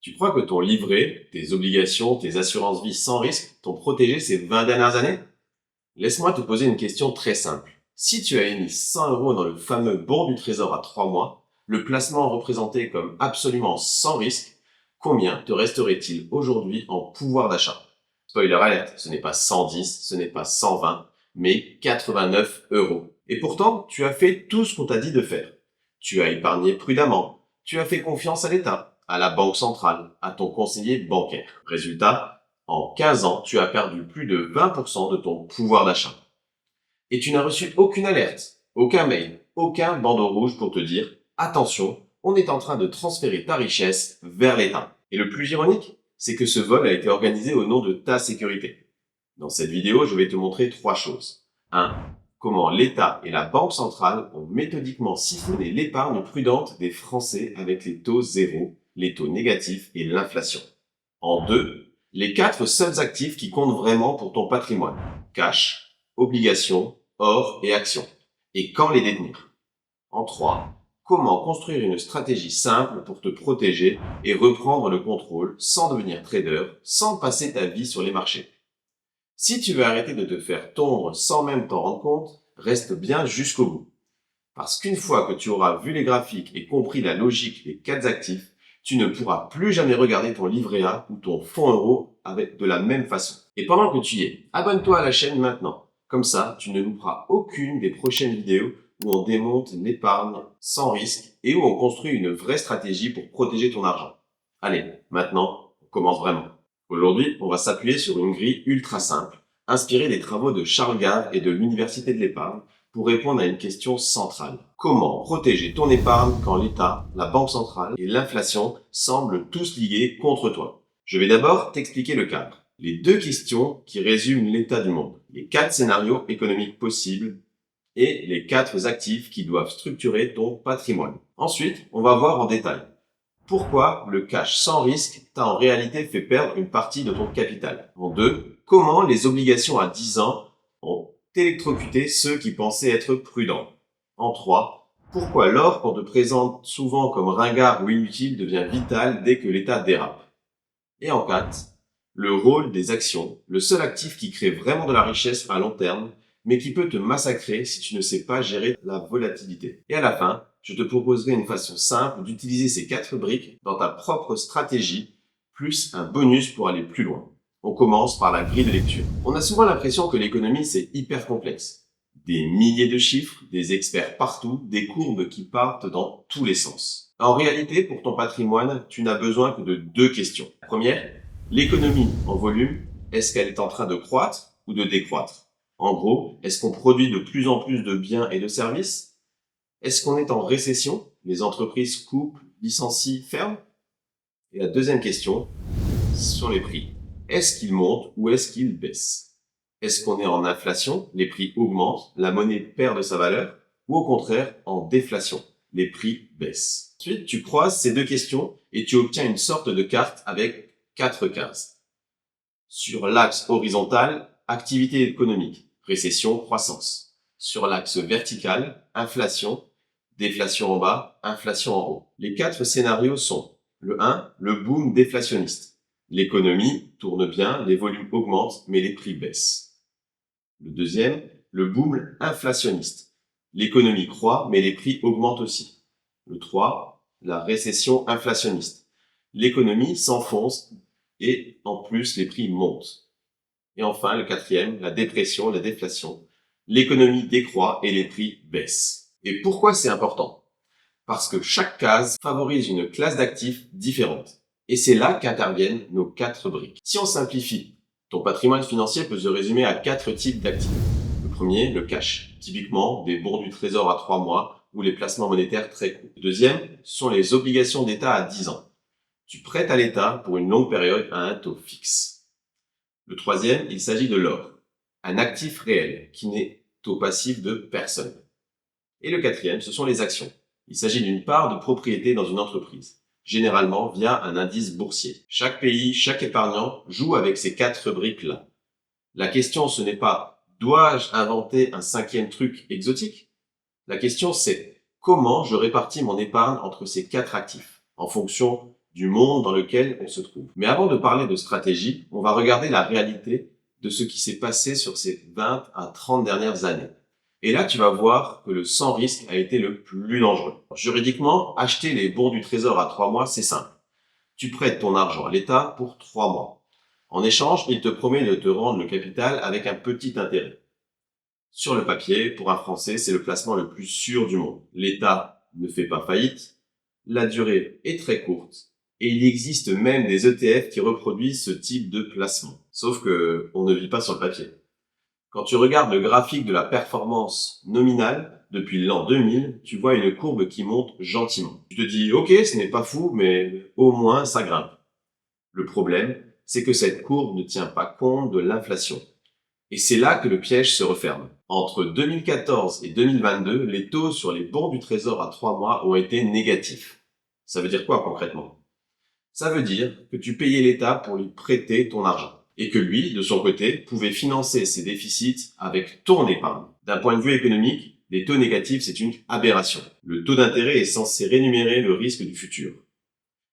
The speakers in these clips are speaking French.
Tu crois que ton livret, tes obligations, tes assurances vie sans risque t'ont protégé ces 20 dernières années? Laisse-moi te poser une question très simple. Si tu avais mis 100 euros dans le fameux bon du trésor à 3 mois, le placement représenté comme absolument sans risque, combien te resterait-il aujourd'hui en pouvoir d'achat? Spoiler alert, ce n'est pas 110, ce n'est pas 120, mais 89 euros. Et pourtant, tu as fait tout ce qu'on t'a dit de faire. Tu as épargné prudemment, tu as fait confiance à l'État, à la banque centrale, à ton conseiller bancaire. Résultat, en 15 ans, tu as perdu plus de 20% de ton pouvoir d'achat. Et tu n'as reçu aucune alerte, aucun mail, aucun bandeau rouge pour te dire « Attention, on est en train de transférer ta richesse vers l'État ». Et le plus ironique, c'est que ce vol a été organisé au nom de ta sécurité. Dans cette vidéo, je vais te montrer 3 choses. 1. Comment l'État et la Banque centrale ont méthodiquement siphonné l'épargne prudente des Français avec les taux zéro, les taux négatifs et l'inflation. En 2. Les 4 seuls actifs qui comptent vraiment pour ton patrimoine. Cash, obligations, or et actions. Et quand les détenir? En 3. Comment construire une stratégie simple pour te protéger et reprendre le contrôle sans devenir trader, sans passer ta vie sur les marchés. Si tu veux arrêter de te faire tondre sans même t'en rendre compte, reste bien jusqu'au bout. Parce qu'une fois que tu auras vu les graphiques et compris la logique des 4 actifs, tu ne pourras plus jamais regarder ton livret A ou ton fonds euro avec de la même façon. Et pendant que tu y es, abonne-toi à la chaîne maintenant. Comme ça, tu ne louperas aucune des prochaines vidéos où on démonte l'épargne sans risque et où on construit une vraie stratégie pour protéger ton argent. Allez, maintenant, on commence vraiment. Aujourd'hui, on va s'appuyer sur une grille ultra simple, inspirée des travaux de Charles Gave et de l'Université de l'épargne, pour répondre à une question centrale. Comment protéger ton épargne quand l'État, la Banque centrale et l'inflation semblent tous liés contre toi? Je vais d'abord t'expliquer le cadre. Les 2 questions qui résument l'état du monde. Les 4 scénarios économiques possibles et les 4 actifs qui doivent structurer ton patrimoine. Ensuite, on va voir en détail pourquoi le cash sans risque t'a en réalité fait perdre une partie de ton capital. En 2, comment les obligations à 10 ans ont électrocuté ceux qui pensaient être prudents. En 3, pourquoi l'or qu'on te présente souvent comme ringard ou inutile devient vital dès que l'État dérape. Et en 4, le rôle des actions, le seul actif qui crée vraiment de la richesse à long terme, mais qui peut te massacrer si tu ne sais pas gérer la volatilité. Et à la fin, je te proposerai une façon simple d'utiliser ces 4 briques dans ta propre stratégie, plus un bonus pour aller plus loin. On commence par la grille de lecture. On a souvent l'impression que l'économie c'est hyper complexe. Des milliers de chiffres, des experts partout, des courbes qui partent dans tous les sens. En réalité, pour ton patrimoine, tu n'as besoin que de 2 questions. La première, l'économie en volume, est-ce qu'elle est en train de croître ou de décroître? En gros, est-ce qu'on produit de plus en plus de biens et de services? Est-ce qu'on est en récession? Les entreprises coupent, licencient, ferment? Et la deuxième question, ce sont les prix. Est-ce qu'ils montent ou est-ce qu'ils baissent? Est-ce qu'on est en inflation? Les prix augmentent, la monnaie perd de sa valeur? Ou au contraire, en déflation? Les prix baissent. Ensuite, tu croises ces 2 questions et tu obtiens une sorte de carte avec 4 cases. Sur l'axe horizontal, activité économique. Récession, croissance. Sur l'axe vertical, inflation, déflation en bas, inflation en haut. Les 4 scénarios sont le 1, le boom déflationniste. L'économie tourne bien, les volumes augmentent, mais les prix baissent. Le deuxième, le boom inflationniste. L'économie croît, mais les prix augmentent aussi. Le 3, la récession inflationniste. L'économie s'enfonce et en plus les prix montent. Et enfin, le 4e, la dépression, la déflation. L'économie décroît et les prix baissent. Et pourquoi c'est important? Parce que chaque case favorise une classe d'actifs différente. Et c'est là qu'interviennent nos 4 briques. Si on simplifie, ton patrimoine financier peut se résumer à 4 types d'actifs. Le premier, le cash. Typiquement, des bons du trésor à 3 mois ou les placements monétaires très courts. Le deuxième, ce sont les obligations d'État à 10 ans. Tu prêtes à l'État pour une longue période à un taux fixe. Le troisième, il s'agit de l'or, un actif réel qui n'est taux passif de personne. Et le quatrième, ce sont les actions. Il s'agit d'une part de propriété dans une entreprise, généralement via un indice boursier. Chaque pays, chaque épargnant joue avec ces 4 briques-là. La question, ce n'est pas « dois-je inventer un 5e truc exotique ?» La question, c'est « comment je répartis mon épargne entre ces 4 actifs en fonction du monde dans lequel on se trouve. Mais avant de parler de stratégie, on va regarder la réalité de ce qui s'est passé sur ces 20 à 30 dernières années. Et là, tu vas voir que le sans risque a été le plus dangereux. Juridiquement, acheter les bons du Trésor à 3 mois, c'est simple. Tu prêtes ton argent à l'État pour 3 mois. En échange, il te promet de te rendre le capital avec un petit intérêt. Sur le papier, pour un Français, c'est le placement le plus sûr du monde. L'État ne fait pas faillite, la durée est très courte, et il existe même des ETF qui reproduisent ce type de placement. Sauf que on ne vit pas sur le papier. Quand tu regardes le graphique de la performance nominale depuis l'an 2000, tu vois une courbe qui monte gentiment. Tu te dis, ok, ce n'est pas fou, mais au moins ça grimpe. Le problème, c'est que cette courbe ne tient pas compte de l'inflation. Et c'est là que le piège se referme. Entre 2014 et 2022, les taux sur les bons du Trésor à 3 mois ont été négatifs. Ça veut dire quoi concrètement? Ça veut dire que tu payais l'État pour lui prêter ton argent. Et que lui, de son côté, pouvait financer ses déficits avec ton épargne. D'un point de vue économique, les taux négatifs, c'est une aberration. Le taux d'intérêt est censé rémunérer le risque du futur.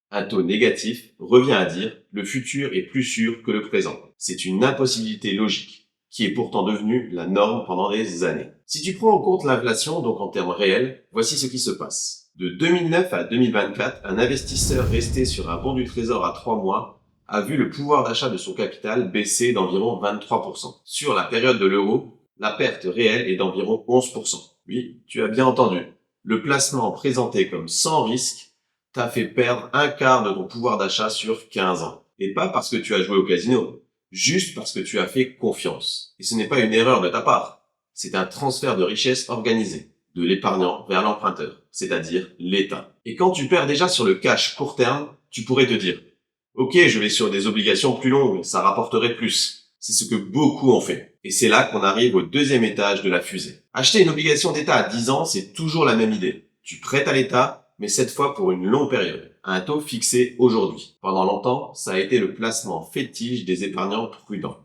Un taux négatif revient à dire le futur est plus sûr que le présent. C'est une impossibilité logique, qui est pourtant devenue la norme pendant des années. Si tu prends en compte l'inflation, donc en termes réels, voici ce qui se passe. De 2009 à 2024, un investisseur resté sur un bon du Trésor à 3 mois a vu le pouvoir d'achat de son capital baisser d'environ 23%. Sur la période de l'euro, la perte réelle est d'environ 11%. Oui, tu as bien entendu. Le placement présenté comme sans risque t'a fait perdre un quart de ton pouvoir d'achat sur 15 ans. Et pas parce que tu as joué au casino, juste parce que tu as fait confiance. Et ce n'est pas une erreur de ta part, c'est un transfert de richesse organisé, de l'épargnant vers l'emprunteur, c'est-à-dire l'État. Et quand tu perds déjà sur le cash court terme, tu pourrais te dire « Ok, je vais sur des obligations plus longues, ça rapporterait plus ». C'est ce que beaucoup ont fait. Et c'est là qu'on arrive au deuxième étage de la fusée. Acheter une obligation d'État à 10 ans, c'est toujours la même idée. Tu prêtes à l'État, mais cette fois pour une longue période, à un taux fixé aujourd'hui. Pendant longtemps, ça a été le placement fétiche des épargnants prudents.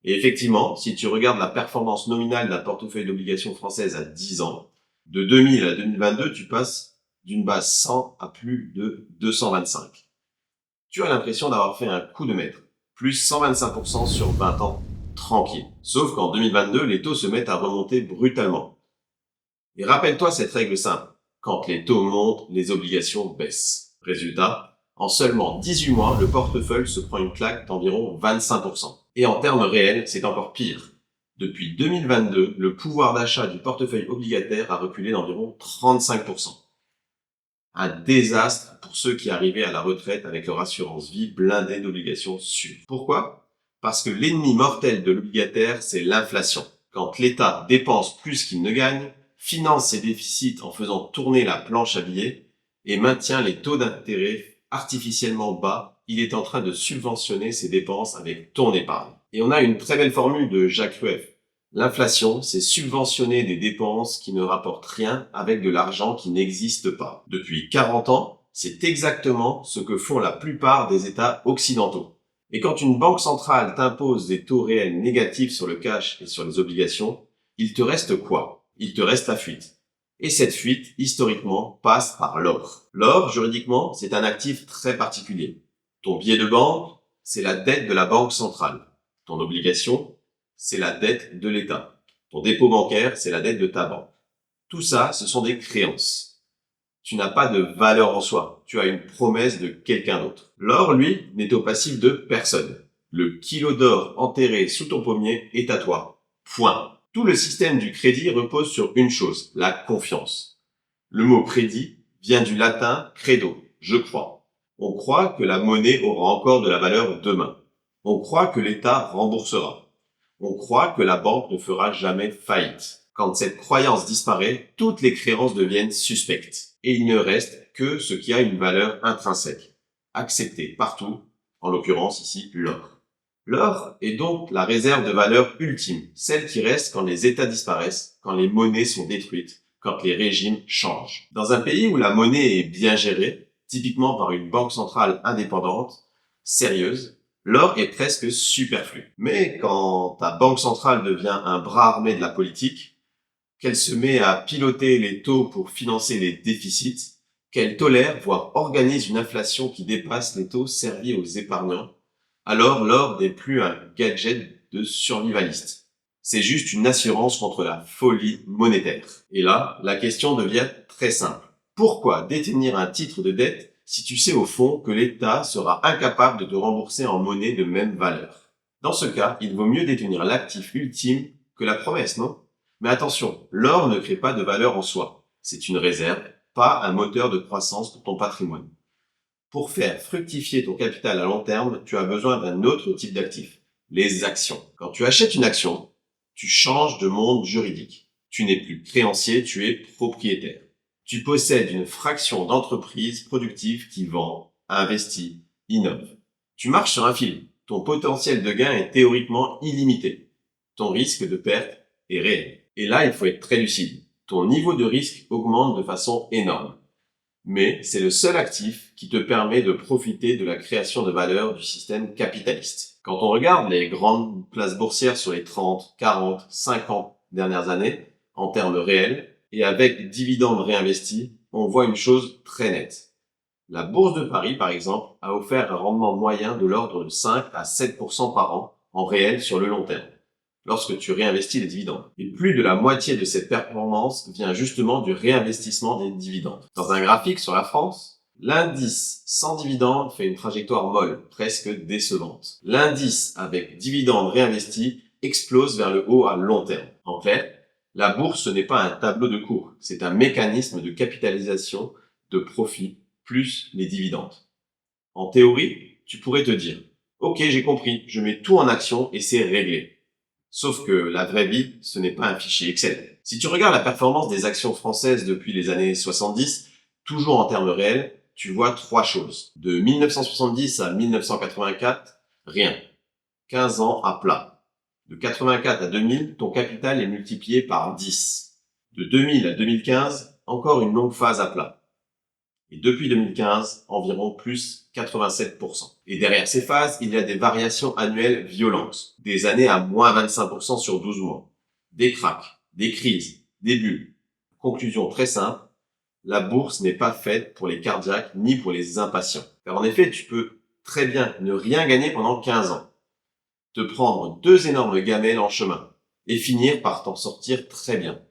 Et effectivement, si tu regardes la performance nominale d'un portefeuille d'obligations françaises à 10 ans, de 2000 à 2022, tu passes d'une base 100 à plus de 225. Tu as l'impression d'avoir fait un coup de maître, plus 125% sur 20 ans, tranquille. Sauf qu'en 2022, les taux se mettent à remonter brutalement. Et rappelle-toi cette règle simple. Quand les taux montent, les obligations baissent. Résultat, en seulement 18 mois, le portefeuille se prend une claque d'environ 25%. Et en termes réels, c'est encore pire. Depuis 2022, le pouvoir d'achat du portefeuille obligataire a reculé d'environ 35%. Un désastre pour ceux qui arrivaient à la retraite avec leur assurance vie blindée d'obligations sûres. Pourquoi? Parce que l'ennemi mortel de l'obligataire, c'est l'inflation. Quand l'État dépense plus qu'il ne gagne, finance ses déficits en faisant tourner la planche à billets et maintient les taux d'intérêt artificiellement bas, il est en train de subventionner ses dépenses avec ton épargne. Et on a une très belle formule de Jacques Rueff. L'inflation, c'est subventionner des dépenses qui ne rapportent rien avec de l'argent qui n'existe pas. Depuis 40 ans, c'est exactement ce que font la plupart des États occidentaux. Et quand une banque centrale t'impose des taux réels négatifs sur le cash et sur les obligations, il te reste quoi? Il te reste la fuite. Et cette fuite, historiquement, passe par l'or. L'or, juridiquement, c'est un actif très particulier. Ton billet de banque, c'est la dette de la banque centrale. Ton obligation, c'est la dette de l'État. Ton dépôt bancaire, c'est la dette de ta banque. Tout ça, ce sont des créances. Tu n'as pas de valeur en soi. Tu as une promesse de quelqu'un d'autre. L'or, lui, n'est au passif de personne. Le kilo d'or enterré sous ton pommier est à toi. Point. Tout le système du crédit repose sur une chose, la confiance. Le mot crédit vient du latin credo, je crois. On croit que la monnaie aura encore de la valeur demain. On croit que l'État remboursera. On croit que la banque ne fera jamais faillite. Quand cette croyance disparaît, toutes les créances deviennent suspectes. Et il ne reste que ce qui a une valeur intrinsèque, acceptée partout, en l'occurrence ici l'or. L'or est donc la réserve de valeur ultime, celle qui reste quand les États disparaissent, quand les monnaies sont détruites, quand les régimes changent. Dans un pays où la monnaie est bien gérée, typiquement par une banque centrale indépendante, sérieuse, l'or est presque superflu. Mais quand ta banque centrale devient un bras armé de la politique, qu'elle se met à piloter les taux pour financer les déficits, qu'elle tolère, voire organise une inflation qui dépasse les taux servis aux épargnants, alors l'or n'est plus un gadget de survivaliste. C'est juste une assurance contre la folie monétaire. Et là, la question devient très simple. Pourquoi détenir un titre de dette si tu sais au fond que l'État sera incapable de te rembourser en monnaie de même valeur? Dans ce cas, il vaut mieux détenir l'actif ultime que la promesse, non? Mais attention, l'or ne crée pas de valeur en soi. C'est une réserve, pas un moteur de croissance pour ton patrimoine. Pour faire fructifier ton capital à long terme, tu as besoin d'un autre type d'actif, les actions. Quand tu achètes une action, tu changes de monde juridique. Tu n'es plus créancier, tu es propriétaire. Tu possèdes une fraction d'entreprise productive qui vend, investit, innove. Tu marches sur un fil. Ton potentiel de gain est théoriquement illimité. Ton risque de perte est réel. Et là, il faut être très lucide. Ton niveau de risque augmente de façon énorme. Mais c'est le seul actif qui te permet de profiter de la création de valeur du système capitaliste. Quand on regarde les grandes places boursières sur les 30, 40, 50 dernières années, en termes réels, et avec dividendes réinvestis, on voit une chose très nette. La Bourse de Paris, par exemple, a offert un rendement moyen de l'ordre de 5 à 7% par an en réel sur le long terme, lorsque tu réinvestis les dividendes. Et plus de la moitié de cette performance vient justement du réinvestissement des dividendes. Dans un graphique sur la France, l'indice sans dividendes fait une trajectoire molle, presque décevante. L'indice avec dividendes réinvestis explose vers le haut à long terme. En clair, la bourse n'est pas un tableau de cours, c'est un mécanisme de capitalisation de profit plus les dividendes. En théorie, tu pourrais te dire, ok, j'ai compris, je mets tout en action et c'est réglé. Sauf que la vraie vie, ce n'est pas un fichier Excel. Si tu regardes la performance des actions françaises depuis les années 70, toujours en termes réels, tu vois trois choses. De 1970 à 1984, rien. 15 ans à plat. De 84 à 2000, ton capital est multiplié par 10. De 2000 à 2015, encore une longue phase à plat. Et depuis 2015, environ plus 87%. Et derrière ces phases, il y a des variations annuelles violentes. Des années à moins 25% sur 12 mois. Des cracks, des crises, des bulles. Conclusion très simple, la bourse n'est pas faite pour les cardiaques ni pour les impatients. Car en effet, tu peux très bien ne rien gagner pendant 15 ans. Te prendre deux énormes gamelles en chemin. Et finir par t'en sortir très bien.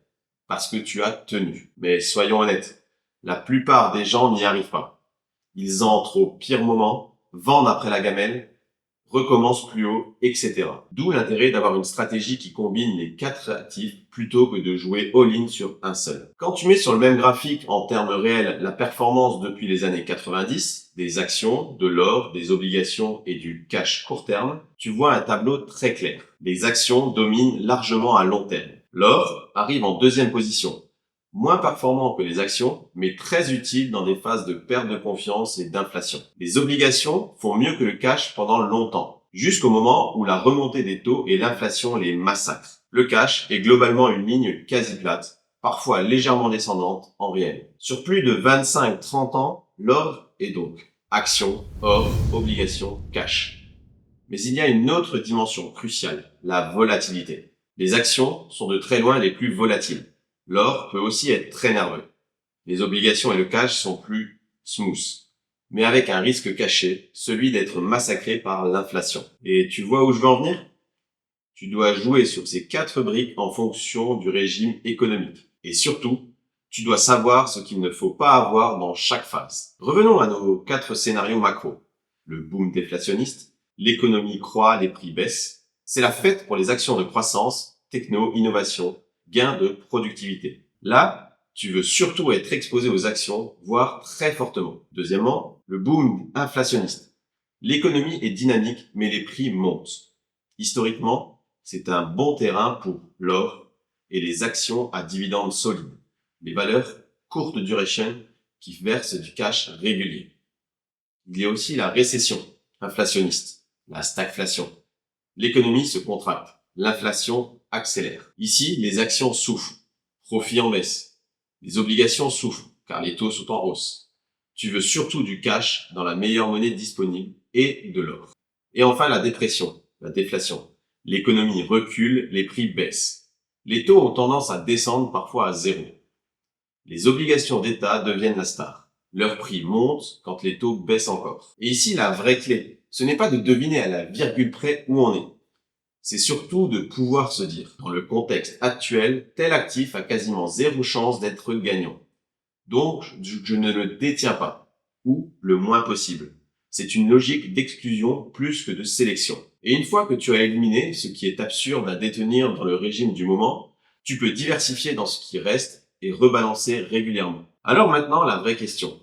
Parce que tu as tenu. Mais soyons honnêtes. La plupart des gens n'y arrivent pas. Ils entrent au pire moment, vendent après la gamelle, recommencent plus haut, etc. D'où l'intérêt d'avoir une stratégie qui combine les quatre actifs plutôt que de jouer all-in sur un seul. Quand tu mets sur le même graphique en termes réels la performance depuis les années 90, des actions, de l'or, des obligations et du cash court terme, tu vois un tableau très clair. Les actions dominent largement à long terme. L'or arrive en deuxième position. Moins performant que les actions, mais très utile dans des phases de perte de confiance et d'inflation. Les obligations font mieux que le cash pendant longtemps, jusqu'au moment où la remontée des taux et l'inflation les massacrent. Le cash est globalement une ligne quasi plate, parfois légèrement descendante en réel. Sur plus de 25-30 ans, l'or est donc action, or, obligation, cash. Mais il y a une autre dimension cruciale, la volatilité. Les actions sont de très loin les plus volatiles. L'or peut aussi être très nerveux. Les obligations et le cash sont plus smooth, mais avec un risque caché, celui d'être massacré par l'inflation. Et tu vois où je veux en venir? Tu dois jouer sur ces quatre briques en fonction du régime économique. Et surtout, tu dois savoir ce qu'il ne faut pas avoir dans chaque phase. Revenons à nos quatre scénarios macro. Le boom déflationniste, l'économie croît, les prix baissent. C'est la fête pour les actions de croissance, techno, innovation, gain de productivité. Là, tu veux surtout être exposé aux actions, voire très fortement. Deuxièmement, le boom inflationniste. L'économie est dynamique, mais les prix montent. Historiquement, c'est un bon terrain pour l'or et les actions à dividendes solides. Les valeurs courte duration qui versent du cash régulier. Il y a aussi la récession inflationniste, la stagflation. L'économie se contracte, l'inflation accélère. Ici, les actions souffrent, profit en baisse. Les obligations souffrent, car les taux sont en hausse. Tu veux surtout du cash dans la meilleure monnaie disponible et de l'or. Et enfin, la dépression, la déflation. L'économie recule, les prix baissent. Les taux ont tendance à descendre parfois à zéro. Les obligations d'État deviennent la star. Leur prix monte quand les taux baissent encore. Et ici, la vraie clé, ce n'est pas de deviner à la virgule près où on est. C'est surtout de pouvoir se dire, dans le contexte actuel, tel actif a quasiment zéro chance d'être gagnant. Donc, je ne le détiens pas, ou le moins possible. C'est une logique d'exclusion plus que de sélection. Et une fois que tu as éliminé ce qui est absurde à détenir dans le régime du moment, tu peux diversifier dans ce qui reste et rebalancer régulièrement. Alors maintenant, la vraie question.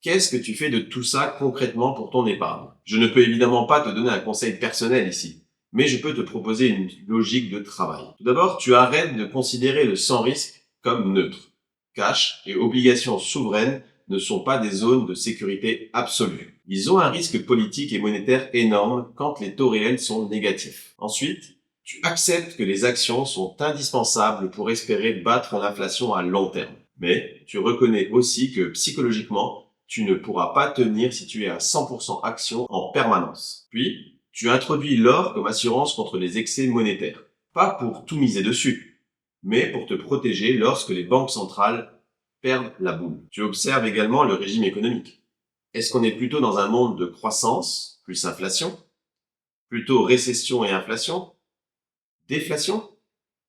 Qu'est-ce que tu fais de tout ça concrètement pour ton épargne? Je ne peux évidemment pas te donner un conseil personnel ici, mais je peux te proposer une logique de travail. Tout d'abord, tu arrêtes de considérer le sans risque comme neutre. Cash et obligations souveraines ne sont pas des zones de sécurité absolue. Ils ont un risque politique et monétaire énorme quand les taux réels sont négatifs. Ensuite, tu acceptes que les actions sont indispensables pour espérer battre l'inflation à long terme. Mais tu reconnais aussi que psychologiquement, tu ne pourras pas tenir si tu es à 100% action en permanence. Puis, tu introduis l'or comme assurance contre les excès monétaires. Pas pour tout miser dessus, mais pour te protéger lorsque les banques centrales perdent la boule. Tu observes également le régime économique. Est-ce qu'on est plutôt dans un monde de croissance plus inflation? Plutôt récession et inflation? Déflation?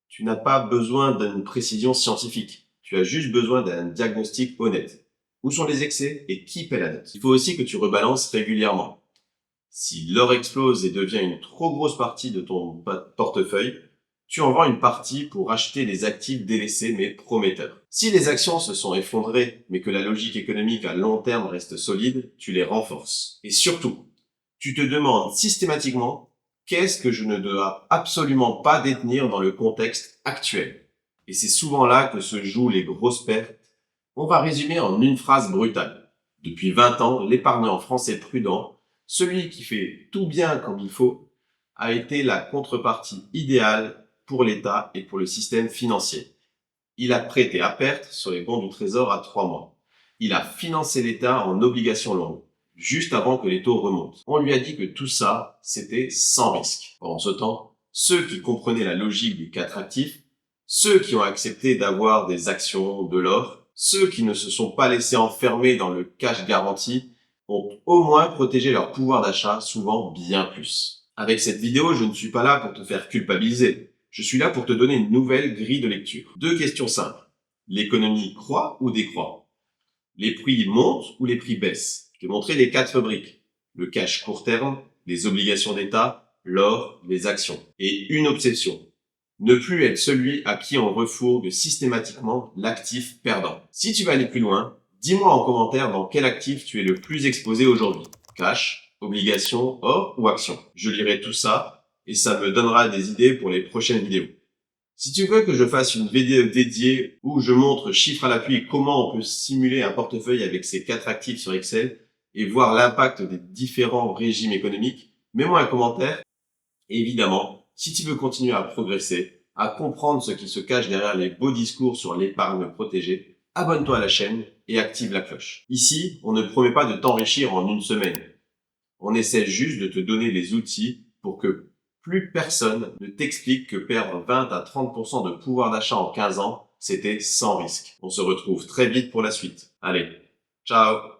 Tu n'as pas besoin d'une précision scientifique. Tu as juste besoin d'un diagnostic honnête. Où sont les excès et qui paie la note? Il faut aussi que tu rebalances régulièrement. Si l'or explose et devient une trop grosse partie de ton portefeuille, tu en vends une partie pour acheter des actifs délaissés mais prometteurs. Si les actions se sont effondrées mais que la logique économique à long terme reste solide, tu les renforces. Et surtout, tu te demandes systématiquement qu'est-ce que je ne dois absolument pas détenir dans le contexte actuel. Et c'est souvent là que se jouent les grosses pertes. On va résumer en une phrase brutale. Depuis 20 ans, l'épargnant français prudent, celui qui fait tout bien comme il faut, a été la contrepartie idéale pour l'État et pour le système financier. Il a prêté à perte sur les bons du Trésor à 3 mois. Il a financé l'État en obligations longues, juste avant que les taux remontent. On lui a dit que tout ça, c'était sans risque. Pendant ce temps, ceux qui comprenaient la logique des 4 actifs, ceux qui ont accepté d'avoir des actions, de l'or, ceux qui ne se sont pas laissés enfermer dans le cash garanti, ont au moins protégé leur pouvoir d'achat, souvent bien plus. Avec cette vidéo, je ne suis pas là pour te faire culpabiliser. Je suis là pour te donner une nouvelle grille de lecture. 2 questions simples. L'économie croît ou décroît? Les prix montent ou les prix baissent? Je t'ai montré les 4 briques. Le cash court terme, les obligations d'État, l'or, les actions. Et une obsession. Ne plus être celui à qui on refourgue systématiquement l'actif perdant. Si tu veux aller plus loin, dis-moi en commentaire dans quel actif tu es le plus exposé aujourd'hui. Cash, obligations, or ou actions. Je lirai tout ça et ça me donnera des idées pour les prochaines vidéos. Si tu veux que je fasse une vidéo dédiée où je montre chiffres à l'appui comment on peut simuler un portefeuille avec ces 4 actifs sur Excel et voir l'impact des différents régimes économiques, mets-moi un commentaire. Et évidemment, si tu veux continuer à progresser, à comprendre ce qui se cache derrière les beaux discours sur l'épargne protégée, abonne-toi à la chaîne et active la cloche. Ici, on ne promet pas de t'enrichir en une semaine. On essaie juste de te donner les outils pour que plus personne ne t'explique que perdre 20 à 30% de pouvoir d'achat en 15 ans, c'était sans risque. On se retrouve très vite pour la suite. Allez, ciao!